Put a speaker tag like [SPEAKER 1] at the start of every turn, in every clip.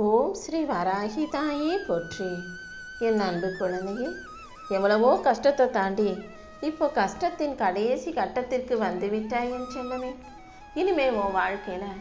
[SPEAKER 1] ஓம் ஸ்ரீ வராகி தாயே போற்றி. என் அன்பு குழந்தையே, எவ்வளவோ கஷ்டத்தை தாண்டி இப்போ கஷ்டத்தின் கடைசி கட்டத்திற்கு வந்துவிட்டாய் என் செல்லமே. இனிமே உன் வாழ்க்கையில்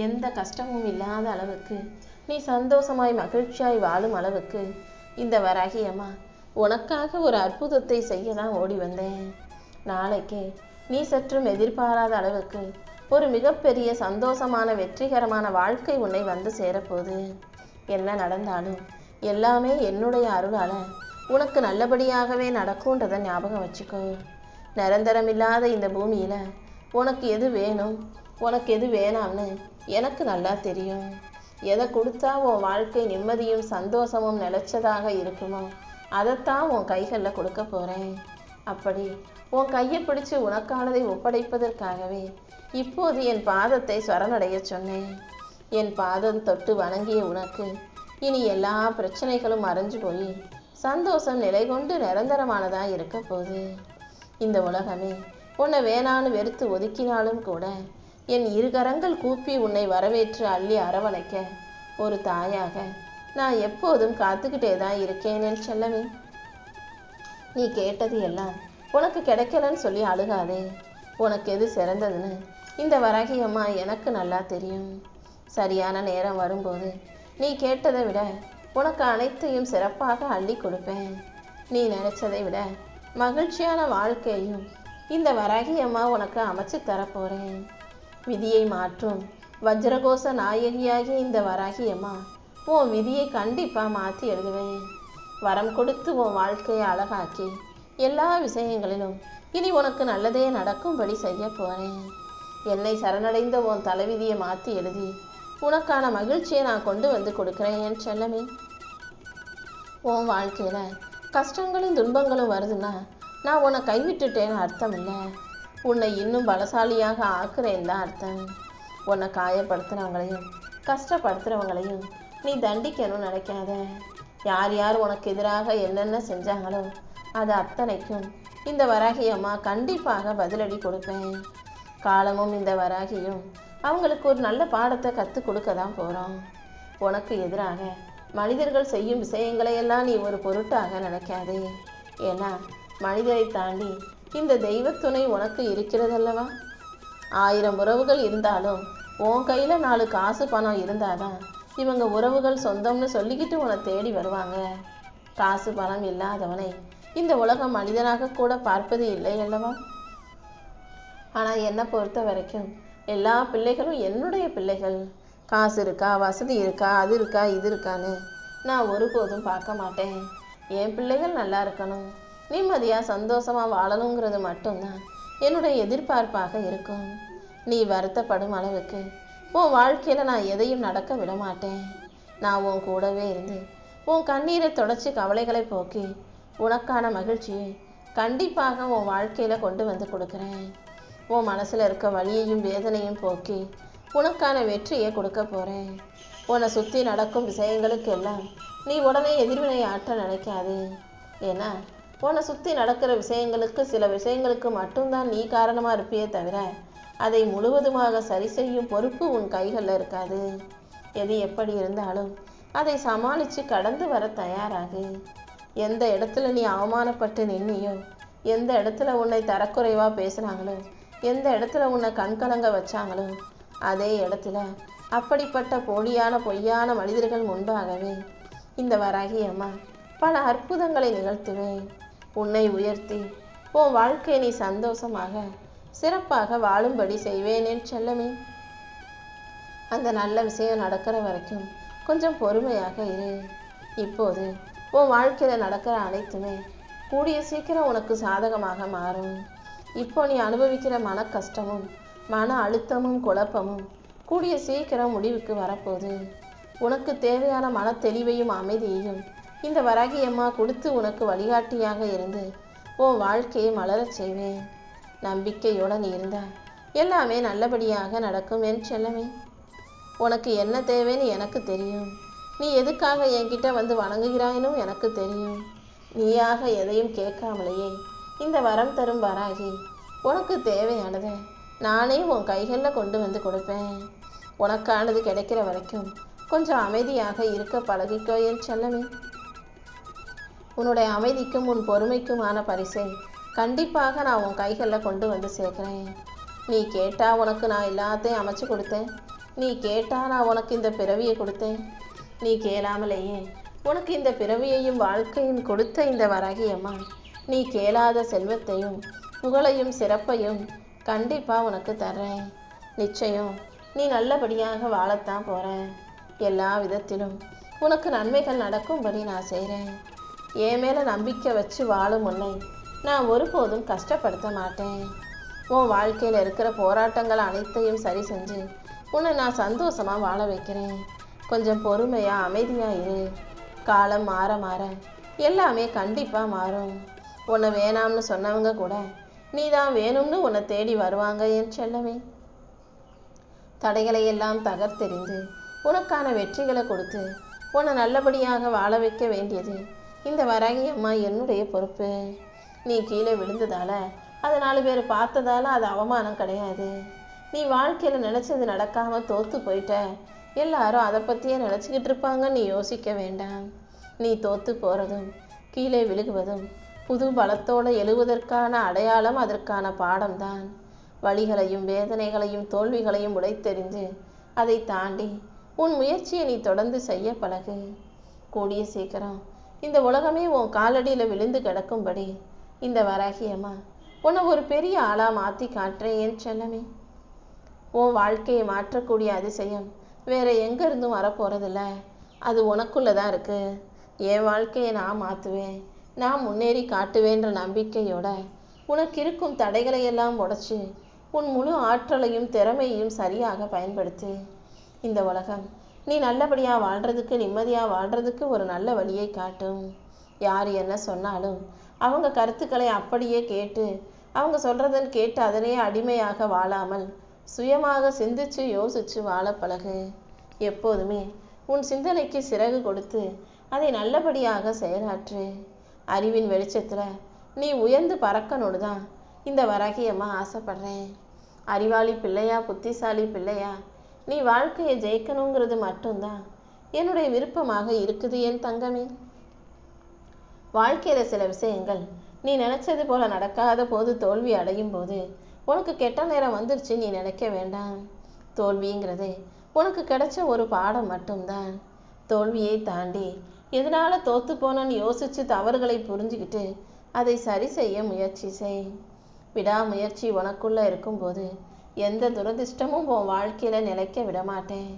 [SPEAKER 1] எந்த கஷ்டமும் இல்லாத அளவுக்கு நீ சந்தோஷமாய் மகிழ்ச்சியாய் வாழும் அளவுக்கு இந்த வராகி அம்மா உனக்காக ஒரு அற்புதத்தை செய்ய தான் ஓடி வந்தேன். நாளைக்கு நீ சற்றும் எதிர்பாராத அளவுக்கு ஒரு மிகப்பெரிய சந்தோஷமான வெற்றிகரமான வாழ்க்கை உன்னை வந்து சேரப்போகுது. என்ன நடந்தாலும் எல்லாமே என்னுடைய அருளால உனக்கு நல்லபடியாகவே நடக்கும்ன்றதை ஞாபகம் வச்சுக்கோ. நிரந்தரமில்லாத இந்த பூமியில உனக்கு எது வேணும், உனக்கு எது வேணாம்னு எனக்கு நல்லா தெரியும். எதை கொடுத்தா உன் வாழ்க்கை நிம்மதியும் சந்தோஷமும் நிலைச்சதாக இருக்குமோ அதைத்தான் உன் கைகளில் கொடுக்க போறேன். அப்படி உன் கையை பிடிச்சு உனக்கானதை ஒப்படைப்பதற்காகவே இப்போது என் பாதத்தை சரணடைய சொன்னேன். என் பாதம் தொட்டு வணங்கிய உனக்கு இனி எல்லா பிரச்சனைகளும் மறைஞ்சு போய் சந்தோஷம் நிலை கொண்டு நிரந்தரமானதாக இருக்க போகுது. இந்த உலகமே உன்னை வேணான்னு வெறுத்து ஒதுக்கினாலும் கூட என் இருகரங்கள் கூப்பி உன்னை வரவேற்று அள்ளி அரவணைக்க ஒரு தாயாக நான் எப்போதும் காத்துக்கிட்டே தான் இருக்கேன் என் செல்லமே. நீ கேட்டது எல்லாம் உனக்கு கிடைக்கலன்னு சொல்லி அழுகாதே. உனக்கு எது சிறந்ததுன்னு இந்த வராகி அம்மா எனக்கு நல்லா தெரியும். சரியான நேரம் வரும்போது நீ கேட்டதை விட உனக்கு அனைத்தையும் சிறப்பாக அள்ளி கொடுப்பேன். நீ நினைச்சதை விட மகிழ்ச்சியான வாழ்க்கையும் இந்த வராகி அம்மா உனக்கு அமைச்சு தரப்போறேன். விதியை மாற்றும் வஜ்ரகோச நாயகியாகி இந்த வராகி அம்மா உன் விதியை கண்டிப்பா மாற்றி எழுதுவேன். வரம் கொடுத்து உன் வாழ்க்கையை அழகாக்கி எல்லா விஷயங்களிலும் இனி உனக்கு நல்லதே நடக்கும்படி செய்ய போறேன். என்னை சரணடைந்த உன் தலைவிதியை மாற்றி எழுதி உனக்கான மகிழ்ச்சியை நான் கொண்டு வந்து கொடுக்குறேன் என் செல்லமே. உன் வாழ்க்கையில கஷ்டங்களும் துன்பங்களும் வருதுன்னா நான் உன்னை கைவிட்டுட்டேன்னு அர்த்தம் இல்லை. உன்னை இன்னும் பலசாலியாக ஆக்குறேன்னு தான் அர்த்தம். உன்னை காயப்படுத்துறவங்களையும் கஷ்டப்படுத்துறவங்களையும் நீ தண்டிக்கணும்னு நினைக்காத. யார் யார் உனக்கு எதிராக என்னென்ன செஞ்சாங்களோ அது அத்தனைக்கும் இந்த வராகி அம்மா கண்டிப்பாக பதிலடி கொடுப்பேன். காலமும் இந்த வராகியும் அவங்களுக்கு ஒரு நல்ல பாடத்தை கற்றுக் கொடுக்க தான் போகிறோம். உனக்கு எதிராக மனிதர்கள் செய்யும் விஷயங்களையெல்லாம் நீ ஒரு பொருட்டாக நினைக்காதே. ஏன்னா மனிதரை தாண்டி இந்த தெய்வத்துணை உனக்கு இருக்கிறதல்லவா. 1000 உறவுகள் இருந்தாலும் உன் கையில் 4 காசு பணம் இருந்தாதான் இவங்க உறவுகள் சொந்தம்னு சொல்லிக்கிட்டு உன்னை தேடி வருவாங்க. காசு பணம் இல்லாதவனை இந்த உலகம் மனிதனாக கூட பார்ப்பது இல்லை அல்லவா. ஆனால் என்னை பொறுத்த வரைக்கும் எல்லா பிள்ளைகளும் என்னுடைய பிள்ளைகள். காசு இருக்கா, வசதி இருக்கா, அது இருக்கா, இது இருக்கான்னு நான் ஒருபோதும் பார்க்க மாட்டேன். என் பிள்ளைகள் நல்லா இருக்கணும், நிம்மதியாக சந்தோஷமாக வாழணுங்கிறது மட்டும்தான் என்னுடைய எதிர்பார்ப்பாக இருக்கும். நீ வருத்தப்படும் அளவுக்கு உன் வாழ்க்கையில் நான் எதையும் நடக்க விட மாட்டேன். நான் உன் கூடவே இருந்து உன் கண்ணீரை தொடச்சி கவலைகளை போக்கி உனக்கான மகிழ்ச்சியை கண்டிப்பாக உன் வாழ்க்கையில் கொண்டு வந்து கொடுக்குறேன். உன் மனசில் இருக்க வலியையும் வேதனையும் போக்கி உனக்கான வெற்றியை கொடுக்க போகிறேன். உன்னை சுற்றி நடக்கும் விஷயங்களுக்கு எல்லாம் நீ உடனே எதிர்வினை ஆற்ற நினைக்காது. ஏன்னா உன்னை சுற்றி நடக்கிற விஷயங்களுக்கு சில விஷயங்களுக்கு மட்டும்தான் நீ காரணமாக இருப்பியே தவிர அதை முழுவதுமாக சரி செய்யும் பொறுப்பு உன் கைகளில் இருக்காது. எது எப்படி இருந்தாலும் அதை சமாளித்து கடந்து வர தயாராகு. எந்த இடத்துல நீ அவமானப்பட்டு நின்னியோ, எந்த இடத்துல உன்னை தரக்குறைவாக பேசுனாங்களோ, எந்த இடத்துல உன்னை கண்கலங்க வச்சாங்களோ அதே இடத்துல அப்படிப்பட்ட போலியான பொய்யான மனிதர்கள் முன்பாகவே இந்த வராகி அம்மா பல அற்புதங்களை நிகழ்த்துவேன். உன்னை உயர்த்தி உன் வாழ்க்கையை நீ சந்தோஷமாக சிறப்பாக வாழும்படி செய்வேன் என் செல்லமே. அந்த நல்ல விஷயம் நடக்கிற வரைக்கும் கொஞ்சம் பொறுமையாக இரு. இப்போது உன் வாழ்க்கையில் நடக்கிற அனைத்துமே கூடிய சீக்கிரம் உனக்கு சாதகமாக மாறும். இப்போ நீ அனுபவிக்கிற மன கஷ்டமும் மன அழுத்தமும் குழப்பமும் கூடிய சீக்கிரம் முடிவுக்கு வரப்போகுது. உனக்கு தேவையான மன தெளிவையும் அமைதியையும் இந்த வராகி அம்மா கொடுத்து உனக்கு வழிகாட்டியாக இருந்து உன் வாழ்க்கையை மலரச் செய்வேன். நம்பிக்கையோடு நீ இருந்தால் எல்லாமே நல்லபடியாக நடக்கும் என் செல்லமே. உனக்கு என்ன தேவைன்னு எனக்கு தெரியும். நீ எதுக்காக என்கிட்ட வந்து வணங்குகிறாயினும் எனக்கு தெரியும். நீயாக எதையும் கேட்காமலேயே இந்த வரம் தரும் வராகி உனக்கு தேவையானதை நானே உன் கைகளில் கொண்டு வந்து கொடுப்பேன். உனக்கானது கிடைக்கிற வரைக்கும் கொஞ்சம் அமைதியாக இருக்க பழகிக்கோ என் செல்லமே. உன்னுடைய அமைதிக்கும் உன் பொறுமைக்குமான பரிசை கண்டிப்பாக நான் உன் கைகளில் கொண்டு வந்து சேர்க்குறேன். நீ கேட்டா உனக்கு நான் எல்லாத்தையும் அமைச்சு கொடுத்தேன். நீ கேட்டா நான் உனக்கு இந்த பிறவியை கொடுத்தேன். நீ கேளாமலேயே உனக்கு இந்த பிறவியையும் வாழ்க்கையும் கொடுத்த இந்த வராகி அம்மா, நீ கேளாத செல்வத்தையும் புகழையும் சிறப்பையும் கண்டிப்பாக உனக்கு தர்றேன். நிச்சயம் நீ நல்லபடியாக வாழத்தான் போகிற. எல்லா விதத்திலும் உனக்கு நன்மைகள் நடக்கும்படி நான் செய்கிறேன். என் மேலே நம்பிக்கை வச்சு வாழும் உன்னை நான் ஒருபோதும் கஷ்டப்படுத்த மாட்டேன். உன் வாழ்க்கையில் இருக்கிற போராட்டங்கள் அனைத்தையும் சரி செஞ்சு உன்னை நான் சந்தோஷமாக வாழ வைக்கிறேன். கொஞ்சம் பொறுமையாக அமைதியாக இரு. காலம் மாற மாற எல்லாமே கண்டிப்பாக மாறும். உன்னை வேணாம்னு சொன்னவங்க கூட நீ தான் வேணும்னு உன்னை தேடி வருவாங்க என் செல்லமே. தடைகளை எல்லாம் தகர்த்தெறிந்து உனக்கான வெற்றிகளை கொடுத்து உன்னை நல்லபடியாக வாழ வைக்க வேண்டியது இந்த வராகி அம்மா என்னுடைய பொறுப்பு. நீ கீழே விழுந்ததால அதை 4 பேர் பார்த்ததால அது அவமானம் கிடையாது. நீ வாழ்க்கையில் நினச்சது நடக்காமல் தோற்று போயிட்ட, எல்லாரும் அதை பற்றியே நினச்சிக்கிட்டு இருப்பாங்க. நீ யோசிக்க வேண்டாம். நீ தோற்று போகிறதும் கீழே விழுகுவதும் புது பலத்தோடு எழுவதற்கான அடையாளம், அதற்கான பாடம்தான். வலிகளையும் வேதனைகளையும் தோல்விகளையும் உடைத்தெறிந்து அதை தாண்டி உன் முயற்சியை நீ தொடர்ந்து செய்ய பழகு. கூடிய சீக்கிரம் இந்த உலகமே உன் காலடியில் விழுந்து கிடக்கும்படி இந்த வராகி அம்மா உன்னை ஒரு பெரிய ஆளாக மாற்றி காட்டுறேன் என் செல்லமே. உன் வாழ்க்கையை மாற்றக்கூடிய அதிசயம் வேற எங்கேருந்தும் வரப்போகிறதில்ல. அது உனக்குள்ளே தான் இருக்குது. என் வாழ்க்கையை நான் மாற்றுவேன், நான் முன்னேறி காட்டுவேன்ற நம்பிக்கையோட உனக்கு இருக்கும் தடைகளை எல்லாம் உடைச்சி உன் முழு ஆற்றலையும் திறமையையும் சரியாக பயன்படுத்து. இந்த உலகம் நீ நல்லபடியாக வாழ்கிறதுக்கு, நிம்மதியாக வாழ்கிறதுக்கு ஒரு நல்ல வழியை காட்டும். யார் என்ன சொன்னாலும் அவங்க கருத்துக்களை அப்படியே கேட்டு அவங்க சொல்கிறதன் கேட்டு அதனே அடிமையாக வாழாமல் சுயமாக சிந்திச்சு யோசிச்சு வாழ பழகு. எப்போதுமே உன் சிந்தனைக்கு சிறகு கொடுத்து அதை நல்லபடியாக செயலாற்று. அறிவின் வெளிச்சத்தில் நீ உயர்ந்து பறக்கணுன்னு தான் இந்த வராகி அம்மா ஆசைப்படுறேன். அறிவாளி பிள்ளையா, புத்திசாலி பிள்ளையா, நீ வாழ்க்கையை ஜெயிக்கணுங்கிறது மட்டும்தான் என்னுடைய விருப்பமாக இருக்குது என் தங்கமே. வாழ்க்கையில் சில விஷயங்கள் நீ நினச்சது போல நடக்காத போது, தோல்வி அடையும் போது உனக்கு கெட்ட நேரம் வந்துருச்சு நீ நினைக்க வேண்டாம். தோல்விங்கிறது உனக்கு கிடைச்ச ஒரு பாடம் மட்டும்தான். தோல்வியை தாண்டி எதனால் தோற்று போனன்னு யோசித்து தவறுகளை புரிஞ்சுக்கிட்டு அதை சரி செய்ய முயற்சி செய். விடாமுயற்சி உனக்குள்ளே இருக்கும்போது எந்த துரதிர்ஷ்டமும் உன் வாழ்க்கையில் நிலைக்க விடமாட்டேன்.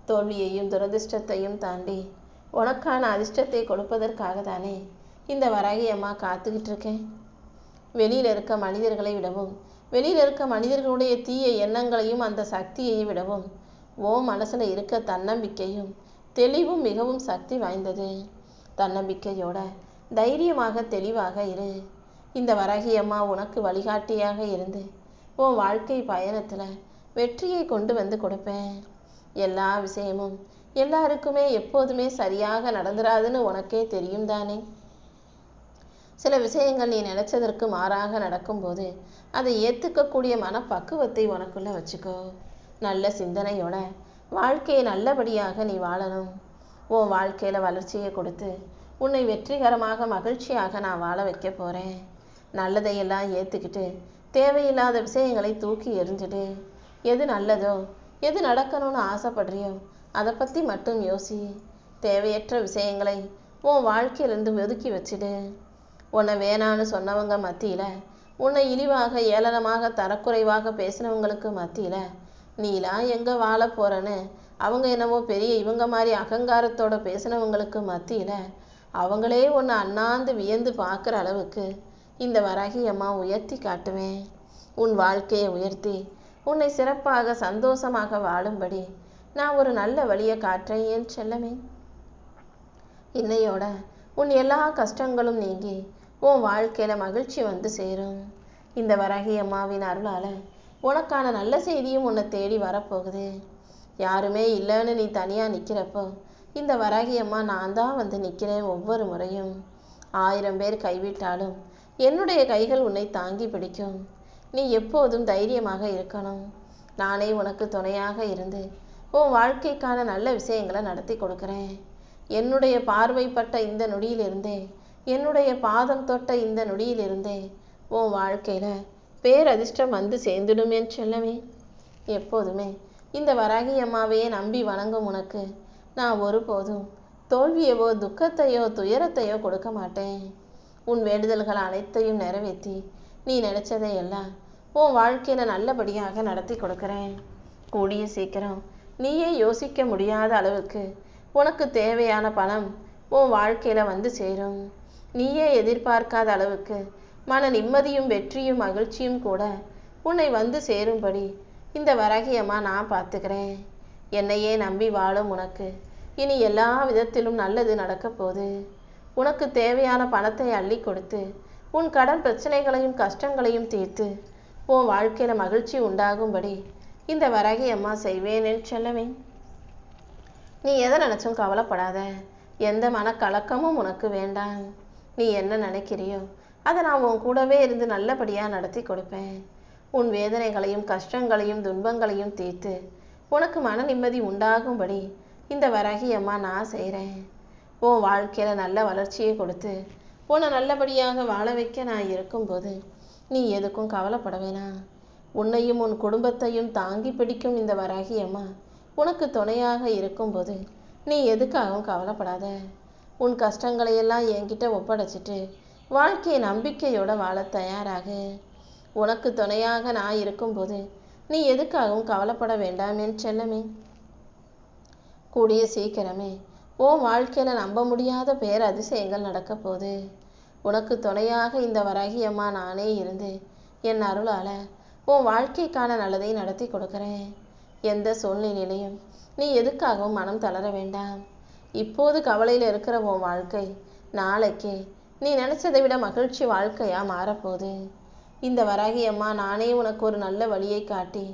[SPEAKER 1] தோல்வியையும் துரதிர்ஷ்டத்தையும் தாண்டி உனக்கான அதிர்ஷ்டத்தை கொடுப்பதற்காக தானே இந்த வராகி அம்மா காத்துக்கிட்டு இருக்கேன். வெளியில் இருக்க மனிதர்களை விடவும், வெளியில் இருக்க மனிதர்களுடைய தீய எண்ணங்களையும் அந்த சக்தியை விடவும் ஓ மனசில் இருக்க தன்னம்பிக்கையும் தெளிவும் மிகவும் சக்தி வாய்ந்தது. தன்னம்பிக்கையோட தைரியமாக தெளிவாக இரு. இந்த வராகி அம்மா உனக்கு வழிகாட்டியாக இருந்து உன் வாழ்க்கை பயணத்தில் வெற்றியை கொண்டு வந்து கொடுப்பேன். எல்லா விஷயமும் எல்லாருக்குமே எப்போதுமே சரியாக நடந்துராதுன்னு உனக்கே தெரியும் தானே. சில விஷயங்கள் நீ நினைச்சதற்கு மாறாக நடக்கும்போது அதை ஏற்றுக்கக்கூடிய மனப்பக்குவத்தை உனக்குள்ள வச்சுக்கோ. நல்ல சிந்தனையோட வாழ்க்கையை நல்லபடியாக நீ வாழணும். உன் வாழ்க்கையில் வளர்ச்சியை கொடுத்து உன்னை வெற்றிகரமாக மகிழ்ச்சியாக நான் வாழ வைக்க போகிறேன். நல்லதையெல்லாம் ஏற்றுக்கிட்டு தேவையில்லாத விஷயங்களை தூக்கி எறிஞ்சிடு. எது நல்லதோ, எது நடக்கணும்னு ஆசைப்படுறியோ அதை பற்றி மட்டும் யோசி. தேவையற்ற விஷயங்களை உன் வாழ்க்கையிலிருந்து ஒதுக்கி வச்சிடு. உன்னை வேணான்னு சொன்னவங்க மத்தியில், உன்னை இழிவாக ஏளனமாக தரக்குறைவாக பேசினவங்களுக்கு மத்தியில் நீலாம் எங்கே வாழ போகிறேன்னு அவங்க என்னவோ பெரிய இவங்க மாதிரி அகங்காரத்தோட பேசினவங்களுக்கு மத்தியில் அவங்களே உன்னை அண்ணாந்து வியந்து பார்க்குற அளவுக்கு இந்த வராகி அம்மா உயர்த்தி காட்டுவேன். உன் வாழ்க்கையை உயர்த்தி உன்னை சிறப்பாக சந்தோஷமாக வாழும்படி நான் ஒரு நல்ல வழியை காட்டுறேன் என் செல்லமே. இன்னையோட உன் எல்லா கஷ்டங்களும் நீங்கி உன் வாழ்க்கையில் மகிழ்ச்சி வந்து சேரும். இந்த வராகி அம்மாவின் அருளால் உனக்கான நல்ல செய்தியும் உன்னை தேடி வரப்போகுது. யாருமே இல்லைன்னு நீ தனியாக நிற்கிறப்போ இந்த வராகி அம்மா நான் தான் வந்து நிற்கிறேன். ஒவ்வொரு முறையும் 1000 பேர் கைவிட்டாலும் என்னுடைய கைகள் உன்னை தாங்கி பிடிக்கும். நீ எப்போதும் தைரியமாக இருக்கணும். நானே உனக்கு துணையாக இருந்து உன் வாழ்க்கைக்கான நல்ல விஷயங்களை நடத்தி கொடுக்குறேன். என்னுடைய பார்வைப்பட்ட இந்த நொடியிலிருந்தே, என்னுடைய பாதம் தொட்ட இந்த நொடியிலிருந்தே உன் வாழ்க்கையில் பேரதிர்ஷ்டம் வந்து சேர்ந்துடும் என் செல்லமே. எப்போதுமே இந்த வராகி அம்மாவையே நம்பி வணங்கும் உனக்கு நான் ஒருபோதும் தோல்வியவோ துக்கத்தையோ துயரத்தையோ கொடுக்க மாட்டேன். உன் வேண்டுதல்கள் அனைத்தையும் நிறைவேற்றி நீ நினைச்சதையெல்லாம் உன் வாழ்க்கையில் நல்லபடியாக நடத்தி கொடுக்குறேன். கூடிய சீக்கிரம் நீயே யோசிக்க முடியாத அளவுக்கு உனக்கு தேவையான பணம் உன் வாழ்க்கையில் வந்து சேரும். நீயே எதிர்பார்க்காத அளவுக்கு மன நிம்மதியும் வெற்றியும் மகிழ்ச்சியும் கூட உன்னை வந்து சேரும்படி இந்த வராகியம்மா நான் பார்த்துக்கிறேன். என்னையே நம்பி வாழும் உனக்கு இனி எல்லா விதத்திலும் நல்லது நடக்க போகுது. உனக்கு தேவையான பணத்தை அள்ளி கொடுத்து உன் கடன் பிரச்சனைகளையும் கஷ்டங்களையும் தீர்த்து உன் வாழ்க்கையில் மகிழ்ச்சி உண்டாகும்படி இந்த வராகி அம்மா செய்வேன் என்று செல்லவே. நீ எதை நினச்சும் கவலைப்படாத. எந்த மனக்கலக்கமும் உனக்கு வேண்டாம். நீ என்ன நினைக்கிறியோ அதை நான் உன் கூடவே இருந்து நல்லபடியாக நடத்தி கொடுப்பேன். உன் வேதனைகளையும் கஷ்டங்களையும் துன்பங்களையும் தீர்த்து உனக்கு மன நிம்மதி உண்டாகும்படி இந்த வராகி அம்மா நான் செய்கிறேன். உன் வாழ்க்கையில் நல்ல வளர்ச்சியை கொடுத்து உன்னை நல்லபடியாக வாழ வைக்க நான் இருக்கும்போது நீ எதுக்கும் கவலைப்பட வேணாம். உன்னையும் உன் குடும்பத்தையும் தாங்கி பிடிக்கும் இந்த வராகி அம்மா உனக்கு துணையாக இருக்கும்போது நீ எதுக்காகவும் கவலைப்படாத. உன் கஷ்டங்களையெல்லாம் என்கிட்ட ஒப்படைச்சிட்டு வாழ்க்கையை நம்பிக்கையோட வாழ தயாராகு. உனக்கு துணையாக நான் இருக்கும்போது நீ எதுக்காகவும் கவலைப்பட வேண்டாம் என் செல்லமே. கூடிய சீக்கிரமே உன் வாழ்க்கையில் நம்ப முடியாத பேரதிசயங்கள் நடக்க போகுது. உனக்கு துணையாக இந்த வராகி அம்மா நானே இருந்து என் அருளால் உன் வாழ்க்கைக்கான நல்லதை நடத்தி கொடுக்குறேன். எந்த சூழ்நிலையிலையும் நீ எதுக்காகவும் மனம் தளர வேண்டாம். இப்போது கவலையில் இருக்கிற உன் வாழ்க்கை நாளைக்கு நீ நினச்சதை விட மகிழ்ச்சி வாழ்க்கையாக மாறப்போகுது. இந்த வராகி அம்மா நானே உனக்கு ஒரு நல்ல வழியை காட்டி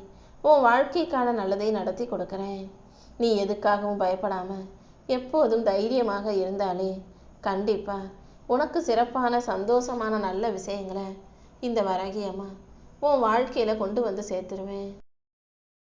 [SPEAKER 1] உன் வாழ்க்கைக்கான நல்லதை நடத்தி கொடுக்குறேன். நீ எதுக்காகவும் பயப்படாமல் எப்போதும் தைரியமாக இருந்தாலே கண்டிப்பாக உனக்கு சிறப்பான சந்தோஷமான நல்ல விஷயங்களை இந்த வராகி அம்மா உன் வாழ்க்கையில் கொண்டு வந்து சேர்த்துருவேன்.